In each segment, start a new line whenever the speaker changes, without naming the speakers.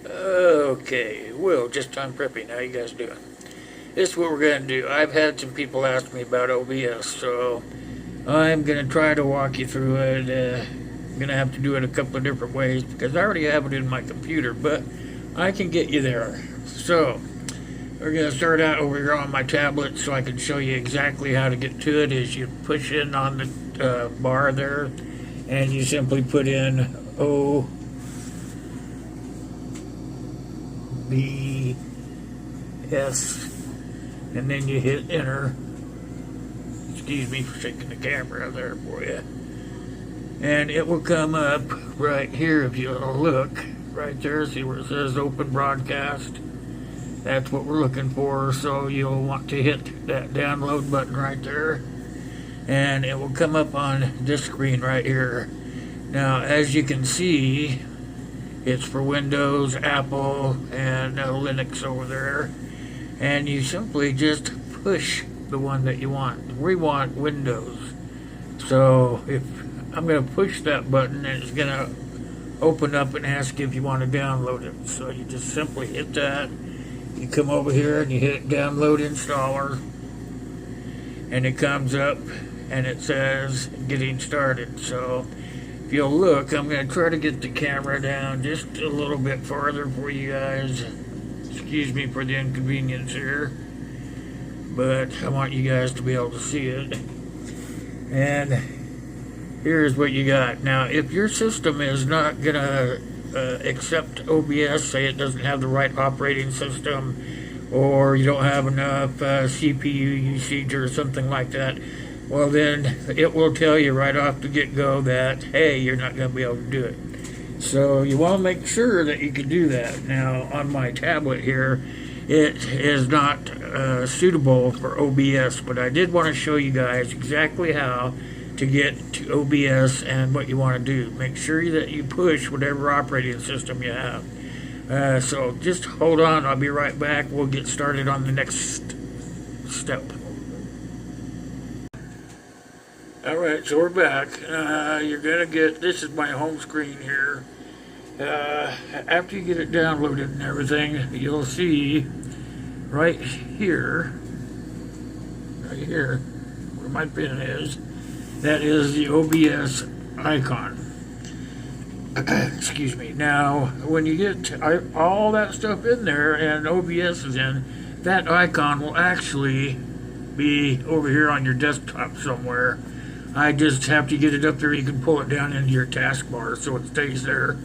Okay, well, just time prepping. How you guys doing? This is what we're going to do. I've had some people ask me about OBS, so I'm going to try to walk you through it. I'm going to have to do it a couple of different ways because I already have it in my computer, but I can get you there. So, we're going to start out over here on my tablet so I can show you exactly how to get to it. Is you push in on the bar there, and you simply put in OBS, and then you hit enter. Excuse me for shaking the camera there for you. And it will come up right here if you'll look. Right there, see where it says open broadcast? That's what we're looking for, so you'll want to hit that download button right there. And it will come up on this screen right here. Now, as you can see, it's for Windows, Apple, and Linux over there. And you simply just push the one that you want. We want Windows. So if I'm going to push that button, and it's going to open up and ask if you want to download it. So you just simply hit that. You come over here and you hit download installer. And it comes up and it says getting started. So if you'll look, I'm going to try to get the camera down just a little bit farther for you guys. Excuse me for the inconvenience here, but I want you guys to be able to see it. And here's what you got. Now, if your system is not going to accept OBS, say it doesn't have the right operating system, or you don't have enough CPU usage or something like that, well then it will tell you right off the get-go that, hey, you're not going to be able to do it. So you want to make sure that you can do that. Now, on my tablet here, it is not suitable for OBS, but I did want to show you guys exactly how to get to OBS and what you want to do. Make sure that you push whatever operating system you have. So just hold on, I'll be right back. We'll get started on the next step. Alright, so we're back. You're going to get, this is my home screen here. After you get it downloaded and everything, you'll see right here, where my pin is, that is the OBS icon. Excuse me. Now, when you get all that stuff in there and OBS is in, that icon will actually be over here on your desktop somewhere. I just have to get it up there. You can pull it down into your taskbar so it stays there.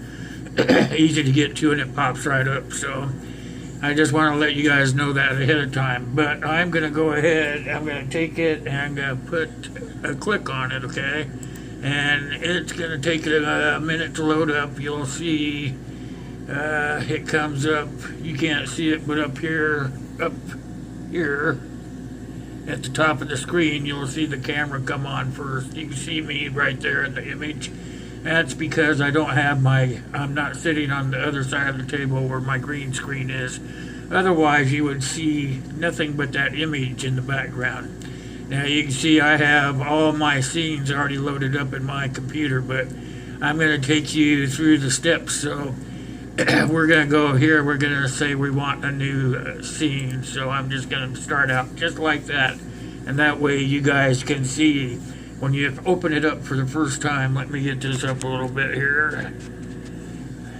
Easy to get to, and it pops right up. So I just want to let you guys know that ahead of time. But I'm going to go ahead. I'm going to take it and put a click on it, okay? And it's going to take it a minute to load up. You'll see it comes up. You can't see it, but up here at the top of the screen, you'll see the camera come on first. You can see me right there in the image. That's because I don't have I'm not sitting on the other side of the table where my green screen is. Otherwise, you would see nothing but that image in the background. Now, you can see I have all my scenes already loaded up in my computer, but I'm going to take you through the steps. So we're going to go here. We're going to say we want a new scene. So I'm just going to start out just like that. And that way you guys can see when you open it up for the first time. Let me get this up a little bit here.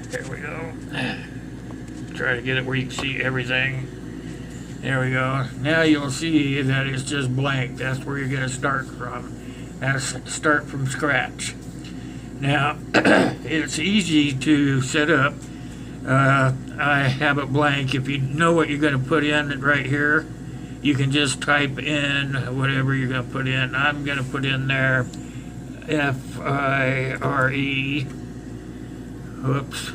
There we go. Try to get it where you can see everything. There we go. Now you'll see that it's just blank. That's where you're going to start from. That's start from scratch. Now, it's easy to set up. I have it blank. If you know what you're going to put in right here, you can just type in whatever you're going to put in. I'm going to put in there F-I-R-E. Whoops.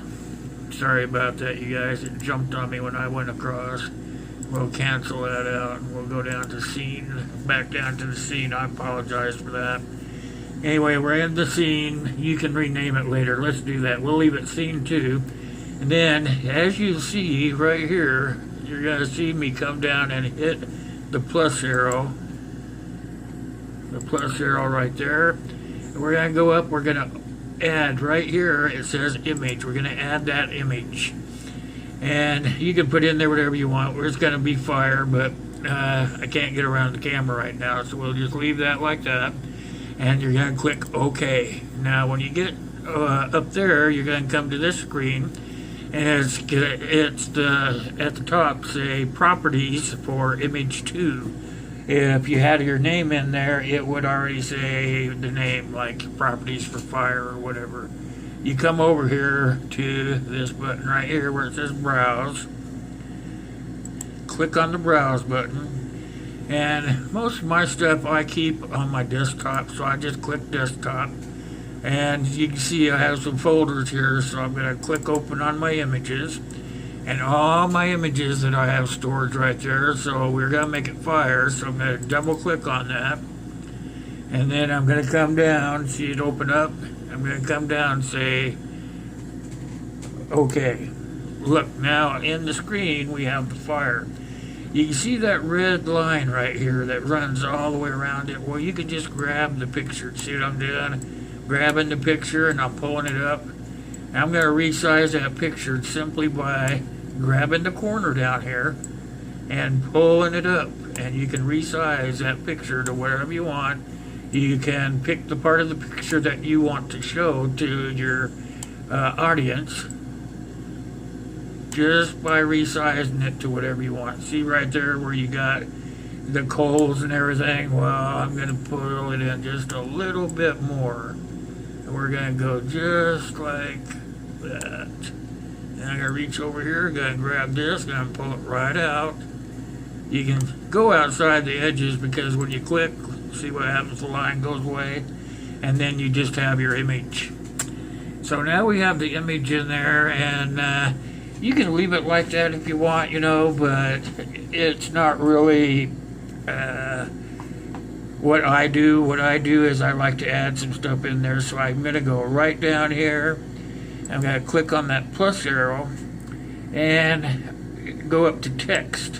Sorry about that, you guys. It jumped on me when I went across. We'll cancel that out and we'll go down to scene. Back down to the scene. I apologize for that. Anyway, we're in the scene. You can rename it later. Let's do that. We'll leave it scene 2. And then, as you see right here, you're going to see me come down and hit the plus arrow. The plus arrow right there. And we're going to go up. We're going to add right here. It says image. We're going to add that image. And you can put in there whatever you want. It's going to be fire, but I can't get around the camera right now, so we'll just leave that like that. And you're going to click OK. Now, when you get up there, you're going to come to this screen, and it's at the top, say Properties for Image 2. If you had your name in there, it would already say the name, like Properties for Fire or whatever. You come over here to this button right here where it says Browse. Click on the Browse button. And most of my stuff I keep on my desktop, so I just click Desktop. And you can see I have some folders here, so I'm going to click Open on my images. And all my images that I have stored right there, so we're going to make it fire, so I'm going to double click on that. And then I'm going to come down, see it open up. I'm going to come down and say, OK. Look, now in the screen we have the fire. You can see that red line right here that runs all the way around it. Well, you can just grab the picture. See what I'm doing? Grabbing the picture and I'm pulling it up. And I'm going to resize that picture simply by grabbing the corner down here and pulling it up. And you can resize that picture to wherever you want. You can pick the part of the picture that you want to show to your audience just by resizing it to whatever you want. See right there where you got the coals and everything? Well, I'm going to pull it in just a little bit more. And we're going to go just like that. And I'm going to reach over here, going to grab this, going to pull it right out. You can go outside the edges because when you click, see what happens, the line goes away, and then you just have your image. So now we have the image in there, and you can leave it like that if you want, you know, but it's not really what I do. What I do is I like to add some stuff in there, so I'm going to go right down here. I'm going to click on that plus arrow and go up to text.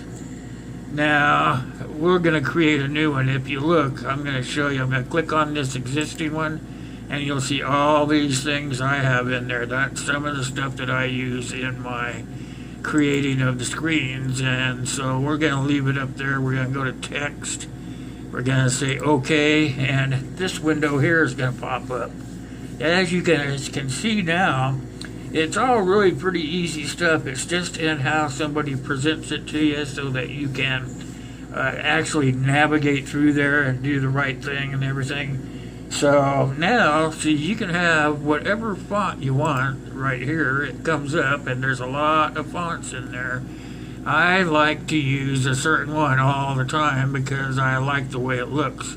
Now, we're going to create a new one. If you look, I'm going to show you. I'm going to click on this existing one, and you'll see all these things I have in there. That's some of the stuff that I use in my creating of the screens. And so we're going to leave it up there. We're going to go to text. We're going to say OK, and this window here is going to pop up. As you can see now, it's all really pretty easy stuff. It's just in how somebody presents it to you so that you can actually navigate through there and do the right thing and everything. So now, see, you can have whatever font you want right here. It comes up, and there's a lot of fonts in there. I like to use a certain one all the time because I like the way it looks.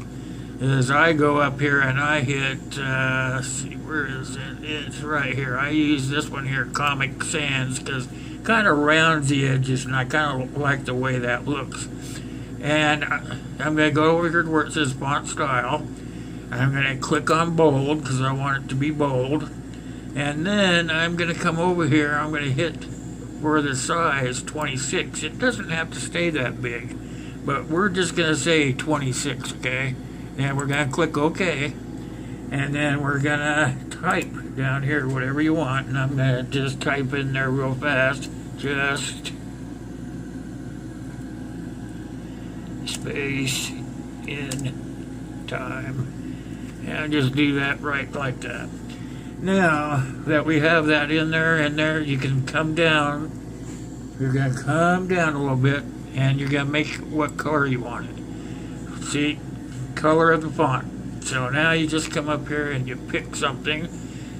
As I go up here and I hit, let's see, where is it? It's right here. I use this one here, Comic Sans, because it kind of rounds the edges, and I kind of like the way that looks. And I'm going to go over here to where it says Font Style. I'm going to click on Bold because I want it to be bold. And then I'm going to come over here. I'm going to hit for the size 26. It doesn't have to stay that big, but we're just going to say 26, okay? And we're going to click OK. And then we're going to type down here whatever you want. And I'm going to just type in there real fast. Just space in time. And just do that right like that. Now that we have that in there, you can come down. You're going to come down a little bit, and you're going to make what color you want it. See? Color of the font. So now you just come up here and you pick something.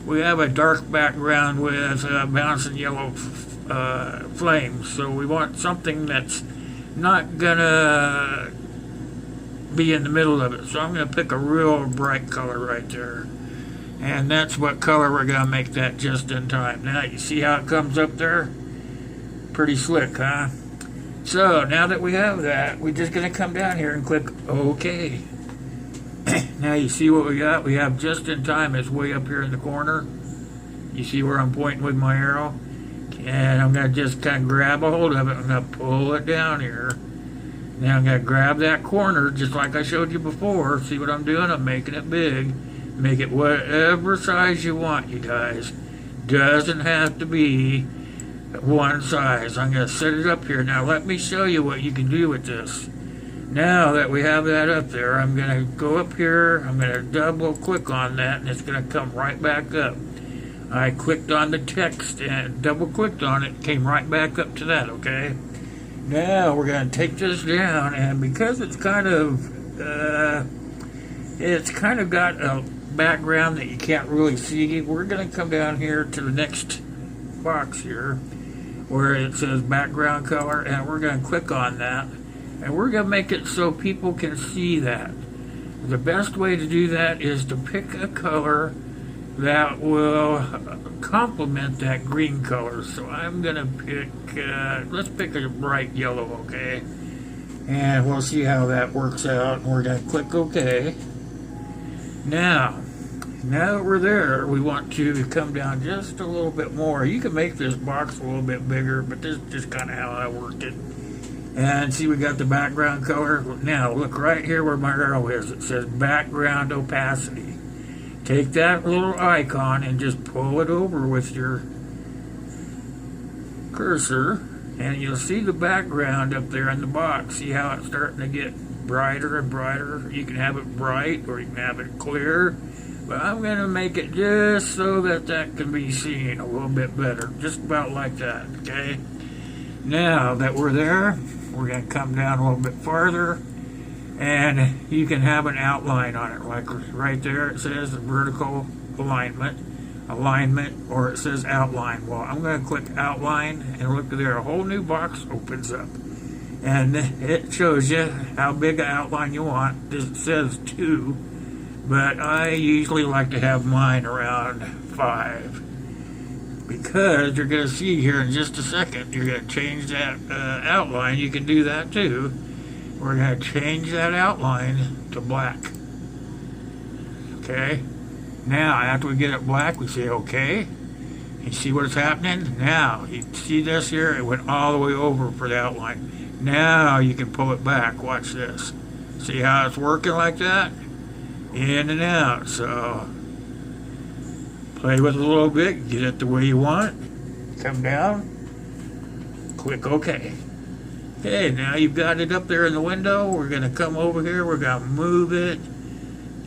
We have a dark background with bouncing yellow flames, so we want something that's not gonna be in the middle of it. So I'm gonna pick a real bright color right there, and that's what color we're gonna make that just in time. Now you see how it comes up there? Pretty slick, huh? So now that we have that, we're just gonna come down here and click OK. Now you see what we got? We have just in time. It's way up here in the corner. You see where I'm pointing with my arrow? And I'm going to just kind of grab a hold of it. I'm going to pull it down here. Now I'm going to grab that corner just like I showed you before. See what I'm doing? I'm making it big. Make it whatever size you want, you guys. Doesn't have to be one size. I'm going to set it up here. Now let me show you what you can do with this. Now that we have that up there, I'm going to go up here, I'm going to double click on that, and it's going to come right back up. I clicked on the text and double clicked on it, came right back up to that, okay? Now we're going to take this down, and because it's kind of got a background that you can't really see, we're going to come down here to the next box here where it says background color, and we're going to click on that. And we're going to make it so people can see that. The best way to do that is to pick a color that will complement that green color. So I'm going to pick, let's pick a bright yellow, okay? And we'll see how that works out. We're going to click OK. Now that we're there, we want to come down just a little bit more. You can make this box a little bit bigger, but this is just kind of how I work it. And see, we got the background color. Now, look right here where my arrow is. It says background opacity. Take that little icon and just pull it over with your cursor, and you'll see the background up there in the box. See how it's starting to get brighter and brighter? You can have it bright or you can have it clear. But I'm going to make it just so that that can be seen a little bit better. Just about like that, okay? Now that we're there, we're going to come down a little bit farther, and you can have an outline on it, like right there it says vertical alignment, or it says outline. Well, I'm going to click outline, and look there, a whole new box opens up, and it shows you how big an outline you want. It says 2, but I usually like to have mine around 5. Because you're going to see here in just a second, you're going to change that outline. You can do that too. We're going to change that outline to black. Okay? Now, after we get it black, we say OK. You see what's happening? Now, you see this here? It went all the way over for the outline. Now you can pull it back. Watch this. See how it's working like that? In and out. So play with it a little bit, get it the way you want, come down, click OK. Okay, now you've got it up there in the window. We're going to come over here, we're going to move it.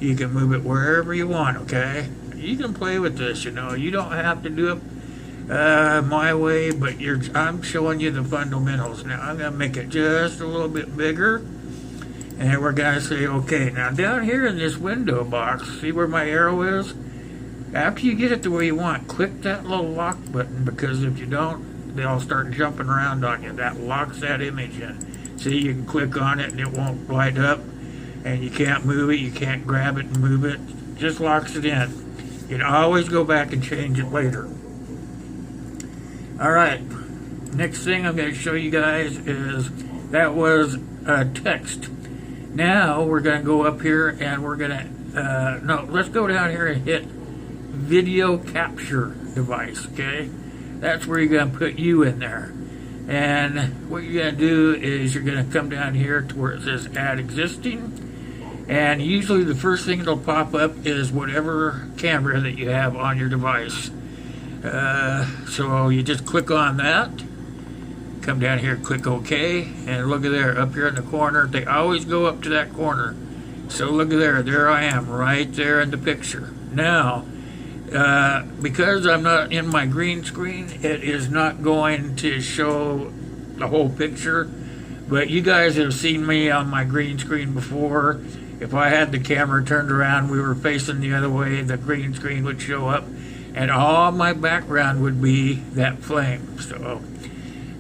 You can move it wherever you want, okay? You can play with this, you know. You don't have to do it my way, but I'm showing you the fundamentals. Now I'm going to make it just a little bit bigger, and we're going to say OK. Now down here in this window box, see where my arrow is? After you get it the way you want, click that little lock button, because if you don't, they'll start jumping around on you. That locks that image in. See, you can click on it and it won't light up, and you can't move it, you can't grab it and move it. It just locks it in. You can always go back and change it later. Alright, next thing I'm going to show you guys is, that was text. Now we're going to go up here and we're going to, let's go down here and hit video capture device, okay? That's where you're going to put you in there. And what you're going to do is you're going to come down here to where it says add existing, and usually the first thing that'll pop up is whatever camera that you have on your device. So you just click on that, come down here, click OK, and look at there, up here in the corner, they always go up to that corner. So look at there I am right there in the picture. Now because I'm not in my green screen, it is not going to show the whole picture, but you guys have seen me on my green screen before. If I had the camera turned around, we were facing the other way, the green screen would show up, and all my background would be that flame. So,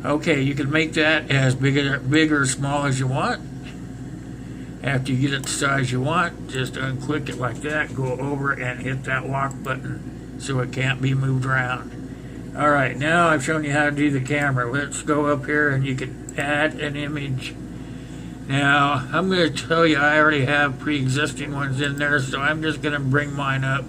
okay, you can make that as big or small as you want. After you get it the size you want, just unclick it like that, go over and hit that lock button so it can't be moved around. Alright, now I've shown you how to do the camera. Let's go up here and you can add an image. Now, I'm going to tell you I already have pre-existing ones in there, so I'm just going to bring mine up.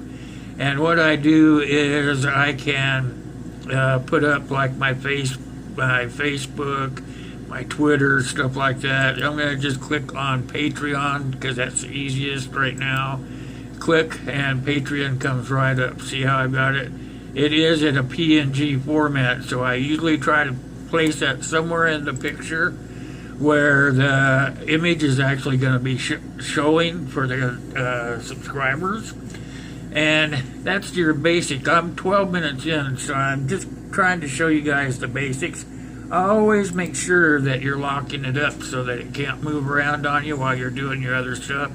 And what I do is I can put up like my Facebook, my Twitter, stuff like that. I'm going to just click on Patreon because that's the easiest right now. Click and Patreon comes right up. See how I've got it? it is in a PNG format, so I usually try to place that somewhere in the picture where the image is actually going to be showing for the subscribers. And that's your basic. I'm 12 minutes in, so I'm just trying to show you guys the basics. Always make sure that you're locking it up so that it can't move around on you while you're doing your other stuff.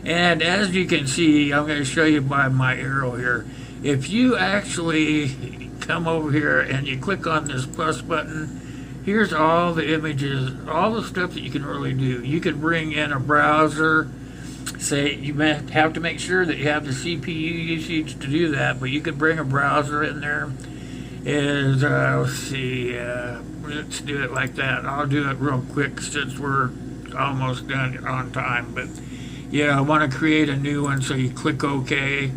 And as you can see, I'm going to show you by my arrow here. If you actually come over here and you click on this plus button, here's all the images, all the stuff that you can really do. You can bring in a browser. Say you may have to make sure that you have the CPU usage to do that, but you could bring a browser in there. Let's see, let's do it like that. I'll do it real quick since we're almost done on time. But yeah, I want to create a new one, so you click OK,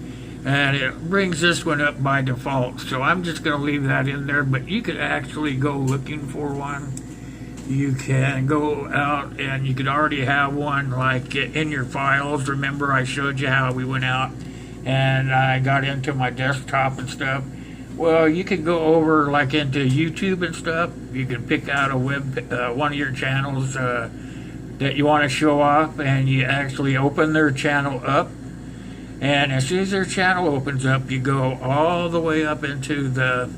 and it brings this one up by default. So I'm just going to leave that in there, but you could actually go looking for one. You can go out and you could already have one like in your files. Remember I showed you how we went out and I got into my desktop and stuff. Well, you can go over like into YouTube and stuff. You can pick out a one of your channels that you want to show off, and you actually open their channel up. And as soon as their channel opens up, you go all the way up into the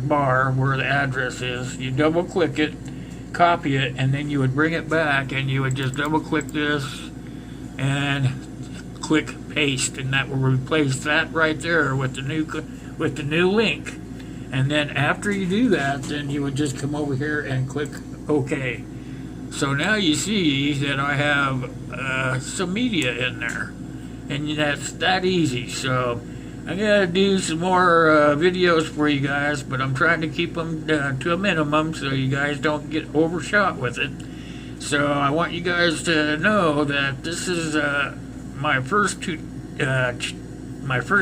bar where the address is. You double click it, copy it, and then you would bring it back and you would just double click this and click paste, and that will replace that right there with the new link. And then after you do that, then you would just come over here and click OK. So now you see that I have some media in there, and that's that easy. So I'm going to do some more videos for you guys, but I'm trying to keep them to a minimum so you guys don't get overshot with it. So I want you guys to know that this is my first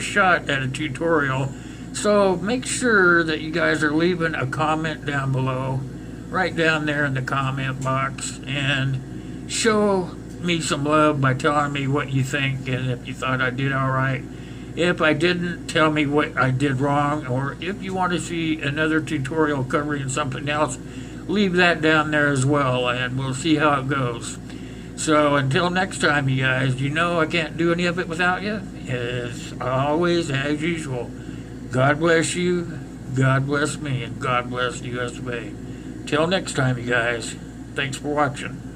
shot at a tutorial. So make sure that you guys are leaving a comment down below, right down there in the comment box, and show me some love by telling me what you think and if you thought I did all right. If I didn't, tell me what I did wrong, or if you want to see another tutorial covering something else, leave that down there as well, and we'll see how it goes. So until next time, you guys, you know I can't do any of it without you. As always, as usual, God bless you, God bless me, and God bless the US of A. Till next time, you guys, thanks for watching.